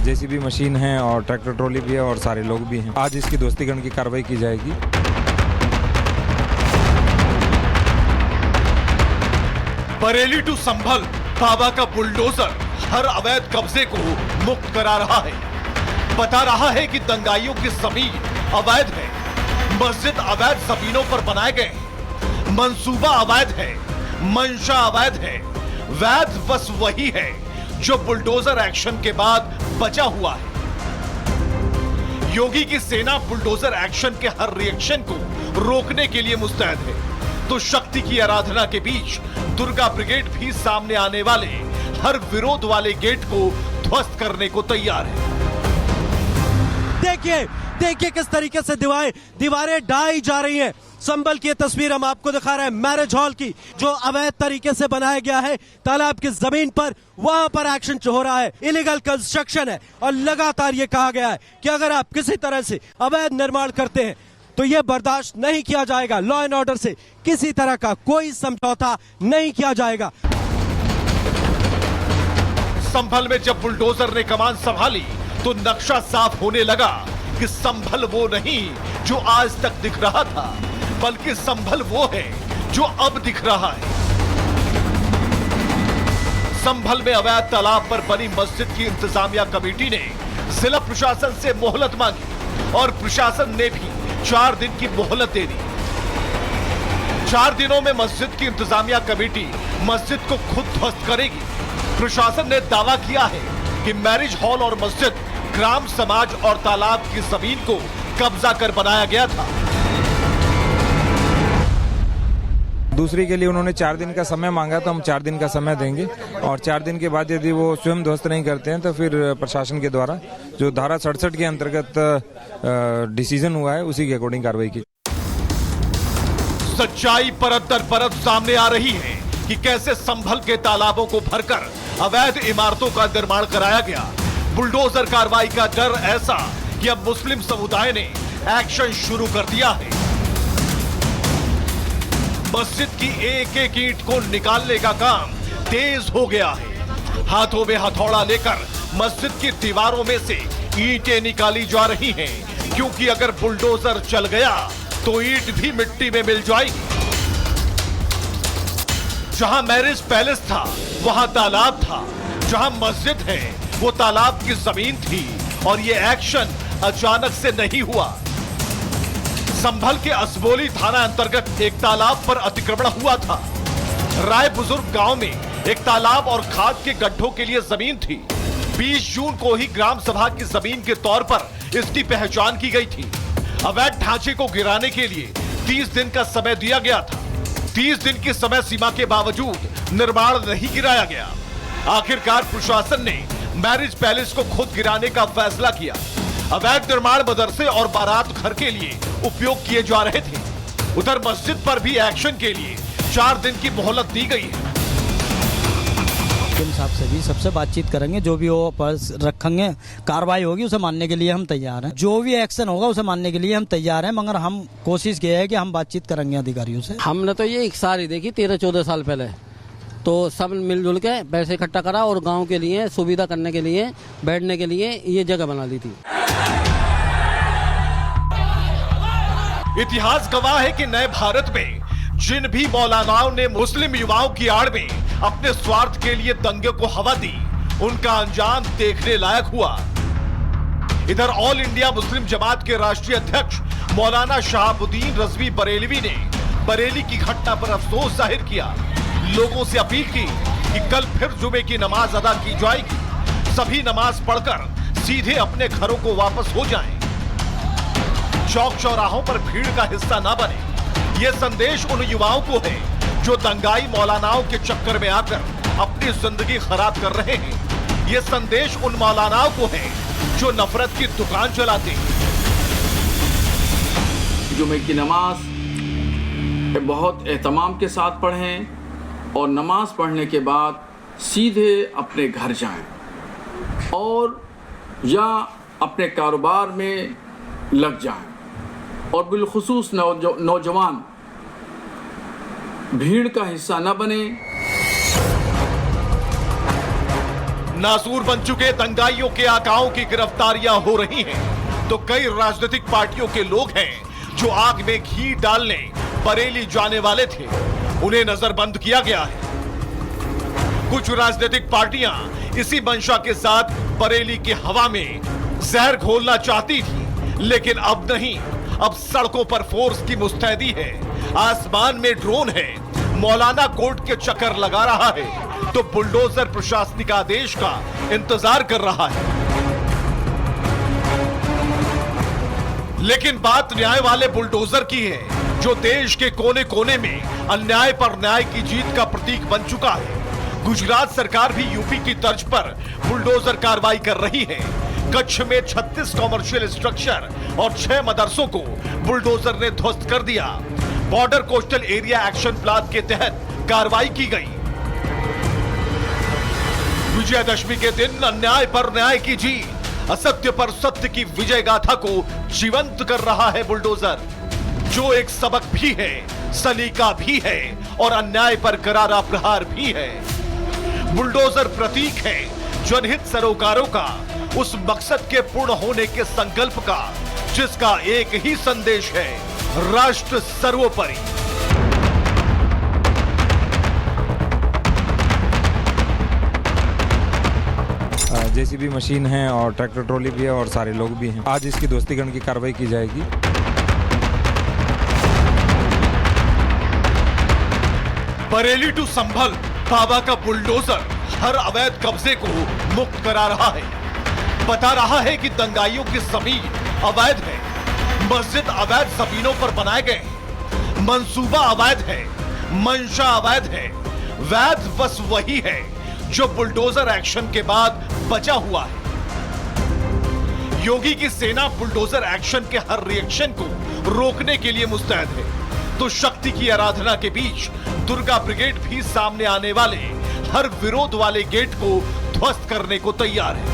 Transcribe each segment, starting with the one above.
JCB machine है और tractor trolley भी है और सारे लोग भी हैं। आज इसकी ध्वस्तीकरण की कार्रवाई की जाएगी। बरेली टू संभल बाबा का बुलडोजर हर अवैध कब्जे को मुक्त करा रहा है। बता रहा है कि दंगाइयों की जमीन अवैध है, मस्जिद अवैध जमीनों पर बनाए गए, मंसूबा अवैध है, मंशा अवैध है। वैध बस वही है जो बुलडोजर एक्शन के बाद बचा हुआ है। योगी की सेना बुलडोजर एक्शन के हर रिएक्शन को रोकने के लिए मुस्तैद है, तो शक्ति की आराधना के बीच दुर्गा ब्रिगेड भी सामने आने वाले हर विरोध वाले गेट को ध्वस्त करने को तैयार है। देखिए किस तरीके से दीवारें ढाई जा रही हैं। संभल की तस्वीर हम आपको दिखा रहे हैं, मैरिज हॉल की, जो अवैध तरीके से बनाया गया है तालाब की जमीन पर, वहां पर एक्शन हो रहा है, इलीगल कंस्ट्रक्शन है। और लगातार ये कहा गया है कि अगर आप किसी तरह से अवैध निर्माण करते हैं तो ये बर्दाश्त नहीं किया जाएगा। लॉ एंड ऑर्डर से किसी तरह का कोई समझौता नहीं किया जाएगा। संभल में जब बुलडोजर ने कमान संभाली तो नक्शा साफ होने लगा कि संभल वो नहीं जो आज तक दिख रहा था, बल्कि संभल वो है जो अब दिख रहा है। संभल में अवैध तालाब पर बनी मस्जिद की इंतजामिया कमेटी ने जिला प्रशासन से मोहलत मांगी और प्रशासन ने भी 4 दिन की मोहलत दे दी। 4 दिनों में मस्जिद की इंतजामिया कमेटी मस्जिद को खुद ध्वस्त करेगी। प्रशासन ने दावा किया है कि मैरिज हॉल और मस्जिद ग्राम समाज और तालाब की जमीन को कब्जा कर बनाया गया था। दूसरी के लिए उन्होंने 4 दिन का समय मांगा, तो हम 4 दिन का समय देंगे और 4 दिन के बाद यदि वो स्वयं ध्वस्त नहीं करते हैं तो फिर प्रशासन के द्वारा जो धारा 67 के अंतर्गत डिसीजन हुआ है उसी के अकॉर्डिंग कार्रवाई की। सच्चाई परत दर परत सामने आ रही है कि कैसे संभल के तालाबों को भरकर अवैध इमारतों का निर्माण कराया गया। बुलडोजर कार्रवाई का डर ऐसा कि अब मुस्लिम समुदाय ने एक्शन शुरू कर दिया है। मस्जिद की एक एक ईंट को निकालने का काम तेज हो गया है। हाथों में हथौड़ा लेकर मस्जिद की दीवारों में से ईंटें निकाली जा रही हैं, क्योंकि अगर बुलडोजर चल गया तो ईंट भी मिट्टी में मिल जाएगी। जहां मैरिज पैलेस था वहां तालाब था, जहां मस्जिद है वो तालाब की जमीन थी, और ये एक्शन अचानक से नहीं हुआ। संभल के असबोली थाना अंतर्गत एक तालाब पर अतिक्रमण हुआ था। राय बुजुर्ग गांव में एक तालाब और खाद के गड्ढों के लिए जमीन थी। 20 जून को ही ग्राम सभा की जमीन के तौर पर इसकी पहचान की गई थी। अवैध ढांचे को गिराने के लिए 30 दिन का समय दिया गया था। 30 दिन की समय सीमा के बावजूद निर्माण नहीं गिराया गया। आखिरकार प्रशासन ने मैरिज पैलेस को खुद गिराने का फैसला किया। अवैध निर्माण मदरसे और बारात घर के लिए उपयोग किए जा रहे थे। उधर मस्जिद पर भी एक्शन के लिए 4 दिन की मोहलत दी गई है। साहब से भी सबसे बातचीत करेंगे, जो भी वो पर रखेंगे, कार्रवाई होगी उसे मानने के लिए हम तैयार हैं। जो भी एक्शन होगा उसे मानने के लिए हम तैयार हैं, मगर हम कोशिश किए है कि हम बातचीत करेंगे अधिकारियों से। हमने तो ये एक सारी देखी 13-14 साल पहले, तो सब मिलजुल के पैसे इकट्ठा करा और गांव के लिए सुविधा करने के लिए, बैठने के लिए ये जगह बना ली थी। इतिहास गवाह है कि नए भारत में जिन भी मौलानाओं ने मुस्लिम युवाओं की आड़ में अपने स्वार्थ के लिए दंगे को हवा दी, उनका अंजाम देखने लायक हुआ। इधर ऑल इंडिया मुस्लिम जमात के राष्ट्रीय अध्यक्ष मौलाना शहाबुद्दीन रजवी बरेलवी ने बरेली की घटना पर अफसोस जाहिर किया। लोगों से अपील की कि कल फिर जुमे की नमाज अदा की जाएगी। सभी नमाज पढ़कर सीधे अपने घरों को वापस हो जाएं। चौक चौराहों पर भीड़ का हिस्सा न बने। ये संदेश उन युवाओं को है जो दंगाई मौलानाओं के चक्कर में आकर अपनी जिंदगी खराब कर रहे हैं। ये संदेश उन मौलानाओं को है जो नफरत की दुकान चलाते हैं। जुमे की नमाज बहुत एहतमाम के साथ पढ़ें और नमाज पढ़ने के बाद सीधे अपने घर जाएं और या अपने कारोबार में लग जाएं। और बिलखुसूस नौजवान भीड़ का हिस्सा न बने। नासूर बन चुके दंगाइयों के आकाओं की गिरफ्तारियां हो रही हैं, तो कई राजनीतिक पार्टियों के लोग हैं जो आग में घी डालने बरेली जाने वाले थे, उन्हें नजरबंद किया गया है। कुछ राजनीतिक पार्टियां इसी मंशा के साथ बरेली की हवा में जहर घोलना चाहती थी, लेकिन अब नहीं। अब सड़कों पर फोर्स की मुस्तैदी है, आसमान में ड्रोन है, मौलाना कोर्ट के चक्कर लगा रहा है, तो बुलडोजर प्रशासनिक आदेश का इंतजार कर रहा है। लेकिन बात न्याय वाले बुलडोजर की है, जो देश के कोने कोने में अन्याय पर न्याय की जीत का प्रतीक बन चुका है। गुजरात सरकार भी यूपी की तर्ज पर बुलडोजर कार्रवाई कर रही है। कच्छ में 36 कॉमर्शियल स्ट्रक्चर और 6 मदरसों को बुलडोजर ने ध्वस्त कर दिया। Border coastal area action plan के तहत कार्रवाई की गई। विजयदशमी के दिन अन्याय पर न्याय की जीत, असत्य पर सत्य की विजय गाथा को जीवंत कर रहा है बुलडोजर, जो एक सबक भी है, सलीका भी है और अन्याय पर करारा प्रहार भी है। बुलडोजर प्रतीक है जनहित सरोकारों का, उस मकसद के पूर्ण होने के संकल्प का, जिसका एक ही संदेश है, राष्ट्र सर्वोपरि। जेसीबी मशीन है और ट्रैक्टर ट्रॉली भी है और सारे लोग भी हैं। आज इसकी ध्वस्तीकरण की कार्रवाई की जाएगी। बरेली टू संभल बाबा का बुलडोजर हर अवैध कब्जे को मुक्त करा रहा है। बता रहा है कि दंगाइयों की जमीन अवैध है, मस्जिद अवैध जमीनों पर बनाए गए, मंसूबा अवैध है, मंशा अवैध है। वैध बस वही है जो बुलडोजर एक्शन के बाद बचा हुआ है। योगी की सेना बुलडोजर एक्शन के हर रिएक्शन को रोकने के लिए मुस्तैद है, तो शक्ति की आराधना के बीच दुर्गा ब्रिगेड भी सामने आने वाले हर विरोध वाले गेट को ध्वस्त करने को तैयार है।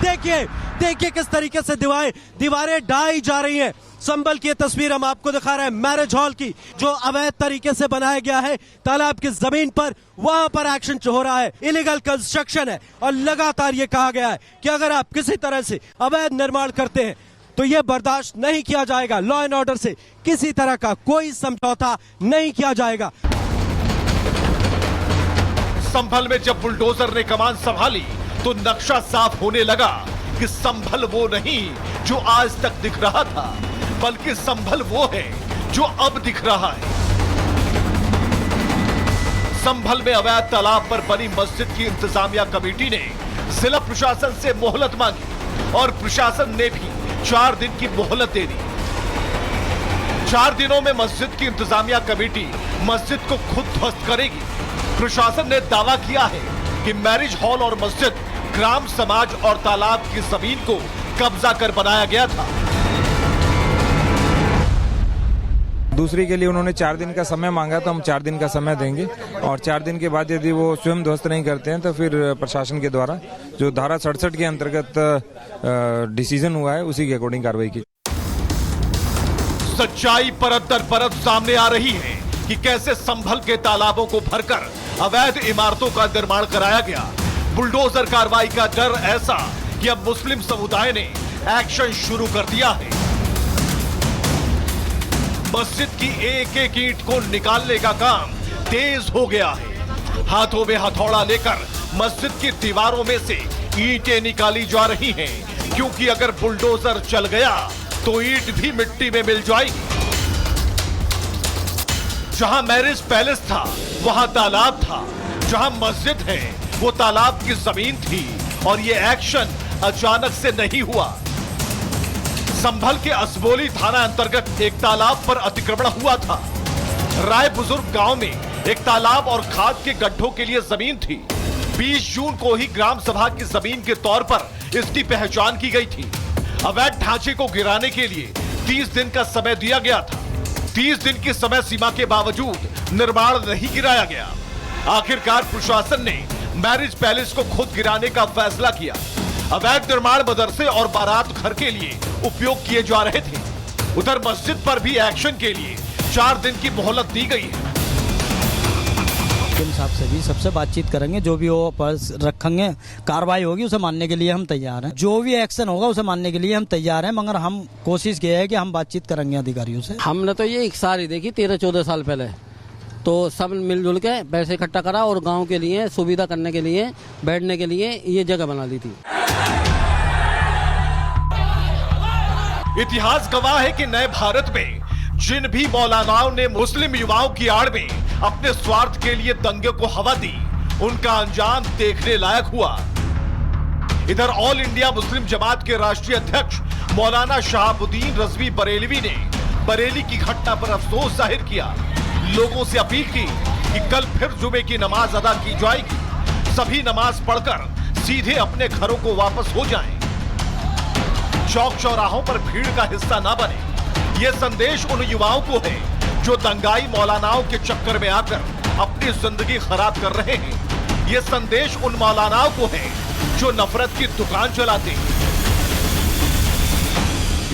देखिए देखिए किस तरीके से दीवारें ढाई जा रही हैं। संभल की तस्वीर हम आपको दिखा रहे हैं मैरिज हॉल की, जो अवैध तरीके से बनाया गया है तालाब की जमीन पर, वहां पर एक्शन हो रहा है, इलीगल कंस्ट्रक्शन है। और लगातार ये कहा गया है कि अगर आप किसी तरह से अवैध निर्माण करते हैं तो यह बर्दाश्त नहीं किया जाएगा। लॉ एंड ऑर्डर से किसी तरह का कोई समझौता नहीं किया जाएगा। संभल में जब बुलडोजर ने कमान संभाली तो नक्शा साफ होने लगा कि संभल वो नहीं जो आज तक दिख रहा था, बल्कि संभल वो है जो अब दिख रहा है। संभल में अवैध तालाब पर बनी मस्जिद की इंतजामिया कमेटी ने जिला प्रशासन से मोहलत मांगी और प्रशासन ने भी 4 दिन की मोहलत दे दी। 4 दिनों में मस्जिद की इंतजामिया कमेटी मस्जिद को खुद ध्वस्त करेगी। प्रशासन ने दावा किया है कि मैरिज हॉल और मस्जिद ग्राम समाज और तालाब की जमीन को कब्जा कर बनाया गया था। दूसरी के लिए उन्होंने 4 दिन का समय मांगा, तो हम 4 दिन का समय देंगे और 4 दिन के बाद यदि वो स्वयं ध्वस्त नहीं करते हैं तो फिर प्रशासन के द्वारा जो धारा 67 के अंतर्गत डिसीजन हुआ है उसी के अकॉर्डिंग कार्रवाई की। सच्चाई परत दर परत सामने आ रही है कि कैसे संभल के तालाबों को भरकर अवैध इमारतों का निर्माण कराया गया। बुलडोजर कार्रवाई का डर ऐसा कि अब मुस्लिम समुदाय ने एक्शन शुरू कर दिया है। मस्जिद की एक एक ईंट को निकालने का काम तेज हो गया है। हाथों में हथौड़ा लेकर मस्जिद की दीवारों में से ईंटें निकाली जा रही हैं, क्योंकि अगर बुलडोजर चल गया तो ईंट भी मिट्टी में मिल जाएगी। जहां मैरिज पैलेस था वहां तालाब था, जहां मस्जिद है वो तालाब की जमीन थी, और ये एक्शन अचानक से नहीं हुआ। संभल के असबोली थाना अंतर्गत एक तालाब पर अतिक्रमण हुआ था। राय बुजुर्ग गांव में एक तालाब और खाद के गड्ढों के लिए जमीन थी। 20 जून को ही ग्राम सभा की जमीन के तौर पर इसकी पहचान की गई थी। अवैध ढांचे को गिराने के लिए 30 दिन का समय दिया गया था। 30 दिन की समय सीमा के बावजूद निर्माण नहीं गिराया गया। आखिरकार प्रशासन ने मैरिज पैलेस को खुद गिराने का फैसला किया। अवैध निर्माण मदरसे और बारात घर के लिए उपयोग किए जा रहे थे। उधर मस्जिद पर भी एक्शन के लिए 4 दिन की मोहलत दी गई है। के इंसाफ से भी सबसे बातचीत करेंगे, जो भी वो रखेंगे कार्रवाई होगी उसे मानने के लिए हम तैयार हैं। जो भी एक्शन होगा उसे मानने के लिए हम तैयार हैं, मगर हम कोशिश किए है कि हम बातचीत करेंगे अधिकारियों से। हमने तो ये एक सारी देखी 13-14 साल पहले, तो सब मिलजुल के पैसे इकट्ठा करा और गांव के लिए सुविधा करने के लिए, बैठने के लिए ये जगह बना ली थी। इतिहास गवाह है कि नए भारत में जिन भी मौलानाओं ने मुस्लिम युवाओं की आड़ में अपने स्वार्थ के लिए दंगे को हवा दी, उनका अंजाम देखने लायक हुआ। इधर ऑल इंडिया मुस्लिम जमात के राष्ट्रीय अध्यक्ष मौलाना शहाबुद्दीन रजवी बरेलवी ने बरेली की घटना पर अफसोस जाहिर किया, लोगों से अपील की कि कल फिर जुमे की नमाज अदा की जाएगी, सभी नमाज पढ़कर सीधे अपने घरों को वापस हो जाएं। चौक चौराहों पर भीड़ का हिस्सा न बने, ये संदेश उन युवाओं को है जो दंगाई मौलानाओं के चक्कर में आकर अपनी जिंदगी खराब कर रहे हैं। ये संदेश उन मौलानाओं को है जो नफरत की दुकान चलाते हैं।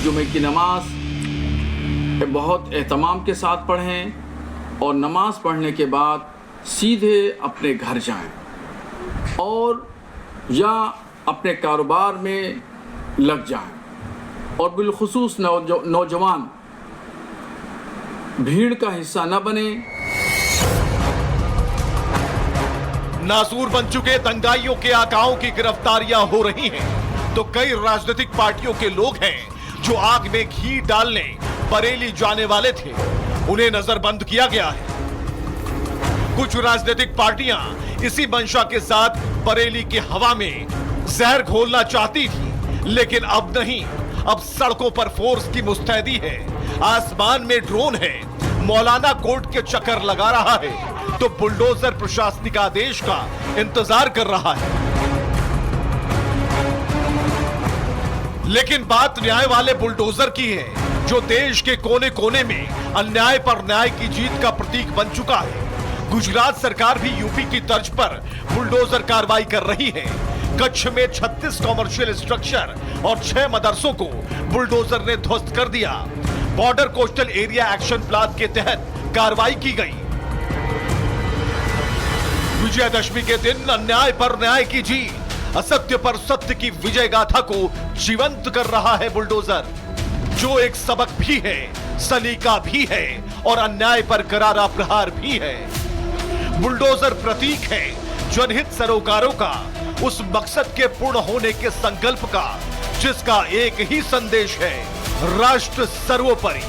जुमे की नमाज बहुत एहतमाम के साथ पढ़ें और नमाज पढ़ने के बाद सीधे अपने घर जाएं और या अपने कारोबार में लग जाएं। और बिलखुसूस नौजवान भीड़ का हिस्सा न बने। नासूर बन चुके दंगाइयों के आकाओं की गिरफ्तारियां हो रही हैं, तो कई राजनीतिक पार्टियों के लोग हैं जो आग में घी डालने बरेली जाने वाले थे, उन्हें नजरबंद किया गया है। कुछ राजनीतिक पार्टियां इसी मंशा के साथ बरेली की हवा में जहर घोलना चाहती थी, लेकिन अब नहीं। अब सड़कों पर फोर्स की मुस्तैदी है, आसमान में ड्रोन है, मौलाना कोर्ट के चक्कर लगा रहा है, तो बुलडोजर प्रशासनिक आदेश का इंतजार कर रहा है। लेकिन बात न्याय वाले बुलडोजर की है, जो देश के कोने कोने में अन्याय पर न्याय की जीत का प्रतीक बन चुका है। गुजरात सरकार भी यूपी की तर्ज पर बुलडोजर कार्रवाई कर रही है। कच्छ में 36 कॉमर्शियल स्ट्रक्चर और 6 मदरसों को बुलडोजर ने ध्वस्त कर दिया। Border coastal area action plan के तहत कार्रवाई की गई। विजयदशमी के दिन अन्याय पर न्याय की जीत, असत्य पर सत्य की विजय गाथा को जीवंत कर रहा है बुलडोजर, जो एक सबक भी है, सलीका भी है और अन्याय पर करारा प्रहार भी है। बुलडोजर प्रतीक है जनहित सरोकारों का, उस मकसद के पूर्ण होने के संकल्प का, जिसका एक ही संदेश है, राष्ट्र सर्वोपरि।